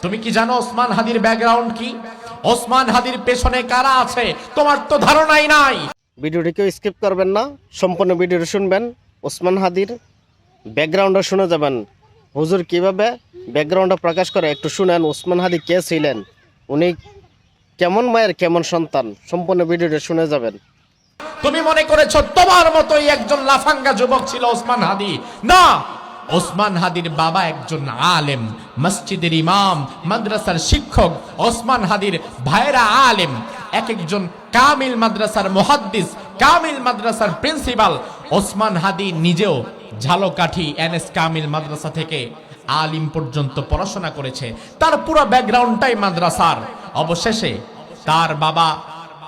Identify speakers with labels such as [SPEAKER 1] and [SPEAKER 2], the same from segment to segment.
[SPEAKER 1] তুমি কি জানো ওসমান হাদির ব্যাকগ্রাউন্ড কি? ওসমান হাদির পেছনে কারা আছে তোমার তো ধারণাই নাই।
[SPEAKER 2] ভিডিওটি কেউ স্কিপ করবেন না, সম্পূর্ণ ভিডিওটি শুনবেন। ওসমান হাদির ব্যাকগ্রাউন্ডও শুনে যাবেন, হুজুর কিভাবে ব্যাকগ্রাউন্ডটা প্রকাশ করে একটু শুনেন। ওসমান হাদি কে ছিলেন, উনি কেমন মায়ের কেমন সন্তান, সম্পূর্ণ ভিডিওটি শুনে যাবেন।
[SPEAKER 1] তুমি মনে করেছো তোমার মতোই একজন লাফাঙ্গা যুবক ছিল ওসমান হাদি? না, ওসমান হাদির বাবা একজন আলেম, মসজিদের ইমাম, মাদ্রাসার শিক্ষক। ওসমান হাদির ভাইরা আলেম, এক একজন কামিল মাদ্রাসার মুহাদ্দিস, কামিল মাদ্রাসার প্রিন্সিপাল। ওসমান হাদি নিজেও ঝালকাঠি এনএস কামিল মাদ্রাসা থেকে আলিম পর্যন্ত পড়াশোনা করেছে, তার পুরো ব্যাকগ্রাউন্ডটাই মাদ্রাসার। অবশেষে তার বাবা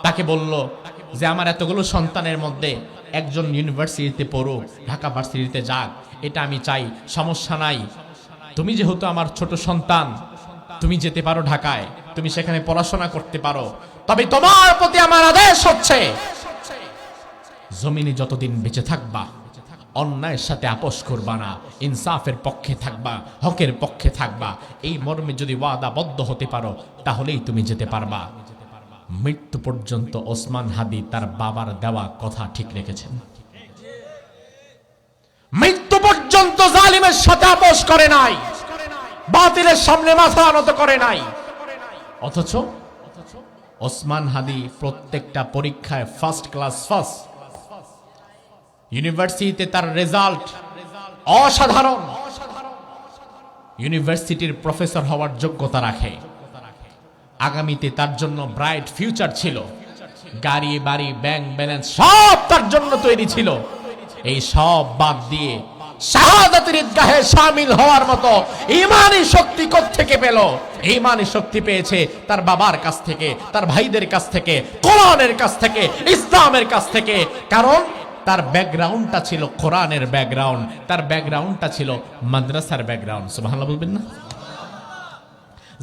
[SPEAKER 1] তাকে বলল যে আমার এতগুলো সন্তানের মধ্যে একজন ইউনিভার্সিটিতে পড়ুক, ঢাকা ভার্সিটিতে যাক, এটা আমি চাই, সমস্যা নাই। তুমি যেহেতু আমার ছোট সন্তান, তুমি যেতে পারো ঢাকায়, তুমি সেখানে পড়াশোনা করতে পারো, তবে তোমার প্রতি আমার আদেশ হচ্ছে জমিনে যতদিন বেঁচে থাকবা অন্যায়ের সাথে আপোষ করবা না, ইনসাফের পক্ষে থাকবা, হকের পক্ষে থাকবা। এই মর্মে যদি ওয়াদাবদ্ধ হতে পারো তাহলেই তুমি যেতে পারবা। মৃত্যু পর্যন্ত ওসমান হাদি তার বাবার দেওয়া কথা ঠিক রেখেছেন। মৃত্যু পর্যন্ত জালিমের সাথে আপোষ করে নাই, বাতিলের সামনে মাথা নত করে নাই। অথচ ওসমান হাদি প্রত্যেকটা পরীক্ষায় ফার্স্ট ক্লাস ফার্স্ট। ইউনিভার্সিটিতে তার রেজাল্ট অসাধারণ, ইউনিভার্সিটির প্রফেসর হওয়ার যোগ্যতা রাখে। আগামীতে তার জন্য ব্রাইট ফিউচার ছিল, গাড়ি বাড়ি ব্যাংক ব্যালেন্স সব তার জন্য তৈরি ছিল। এই সব বাদ দিয়ে শাহাদাতের ঈদগাহে শামিল হওয়ার মতো ঈমানি শক্তি কোত্থেকে পেল? ঈমানি শক্তি পেয়েছে তার বাবার কাছ থেকে, তার ভাইদের কাছ থেকে, কোরআনের কাছ থেকে, ইসলামের কাছ থেকে। কারণ তার ব্যাকগ্রাউন্ডটা ছিল কোরআনের ব্যাকগ্রাউন্ড, তার ব্যাকগ্রাউন্ডটা ছিল মাদ্রাসার ব্যাকগ্রাউন্ড। সুবহানাল্লাহ বলবেন না?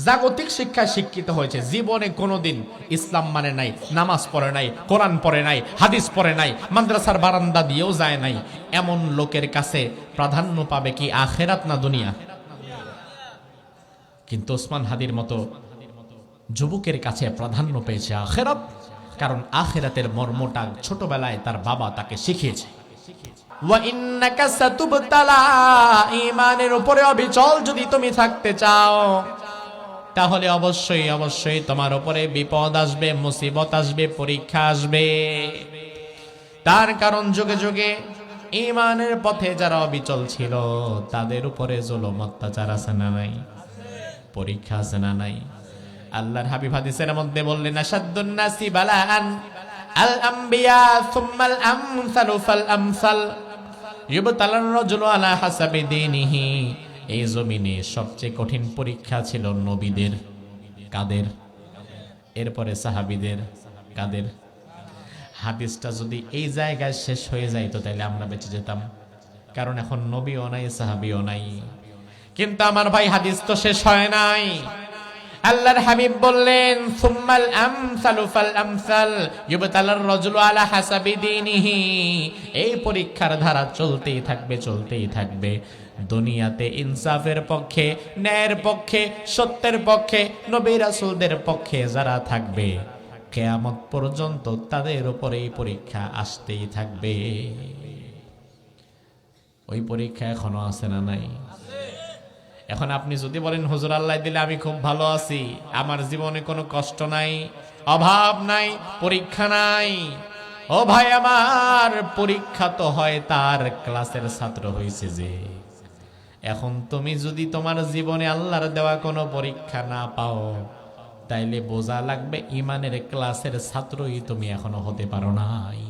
[SPEAKER 1] জাগতিক শিক্ষায় শিক্ষিত হয়েছে, জীবনে কোনোদিন ইসলাম মানে নাই, নামাজ পড়ে নাই, কোরআন পড়ে নাই, হাদিস পড়ে নাই, মাদ্রাসার বারান্দা দিয়েও যায় নাই। এমন লোকের কাছে প্রাধান্য পাবে কি আখেরাত না দুনিয়া? কিন্তু ওসমান হাদির মতো যুবকের কাছে প্রাধান্য পেয়েছে আখেরাত, কারণ আখেরাতের মর্মটা ছোটবেলায় তার বাবা তাকে শিখিয়েছে। ওয়া ইন্নাকা সাতুবতালা, ঈমানের উপরে অবিচল যদি তুমি থাকতে চাও তাহলে অবশ্যই অবশ্যই তোমার উপরে বিপদ আসবে, মুসিবত আসবে, পরীক্ষা আসবে। তার কারণ যুগে যুগে ঈমানের পথে যারা অবিচল ছিল তাদের উপরে জুলুম অত্যাচার আছে না নাই, পরীক্ষা আছে না নাই। আল্লাহর হাবিব হাদিসের মধ্যে বললেন, আশাদ্দুন নাসি বালাআন আল আমবিয়া সুম্মাল আমসালু ফাল আমসাল ইউবতালার রাজুলু আলা হাসাবি দীনিহি। এই জমিনে সবচেয়ে কঠিন পরীক্ষা ছিল নবীদের। কাদের? এরপরে সাহাবীদের। কাদের? হাদিসটা যদি এই জায়গায় শেষ হয়ে যাইতো তাহলে আমরা বেঁচে যেতাম, কারণ এখন নবীও নাই, সাহাবীও নাই। কিন্তু আমার ভাই, হাদিস তো শেষ হয় নাই। আল্লাহর হাবিব বললেন, সুম্মাল আমসালু ফাল আমসাল ইউবতালার রাজুলু আলা হাসাবি দীনিহি। এই পরীক্ষার ধারা চলতেই থাকবে, চলতেই থাকবে। দুনিয়াতে ইনসাফের পক্ষে, ন্যায়ের পক্ষে, সত্যের পক্ষে, নবী রাসূলদের পক্ষে যারা থাকবে কিয়ামত পর্যন্ত তাদের উপরে এই পরীক্ষা আসতেই থাকবে। ওই পরীক্ষা এখনো আছে না নাই? এখন আপনি যদি বলেন, হুজুর আল্লাহ দিলে আমি খুব ভালো আছি, আমার জীবনে কোনো কষ্ট নাই, অভাব নাই, পরীক্ষা নাই। ও ভাই আমার, পরীক্ষা তো হয় তার ক্লাসের ছাত্র হয়েছে যে। এখন তুমি যদি তোমার জীবনে আল্লাহর দেওয়া কোনো পরীক্ষা না পাও তাইলে বোঝা লাগবে ইমানের ক্লাসের ছাত্রই তুমি এখনো হতে পারো নাই।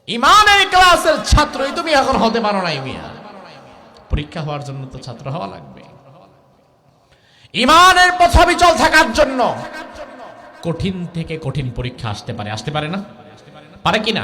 [SPEAKER 1] ইমানের ক্লাসের ছাত্রই তুমি এখন হতে পারো নাই মিয়া। পরীক্ষা হওয়ার জন্য তো ছাত্র হওয়া লাগবে। ইমানের পথে অবিচল থাকার জন্য কঠিন থেকে কঠিন পরীক্ষা আসতে পারে, আসতে পারে না? পারে কিনা?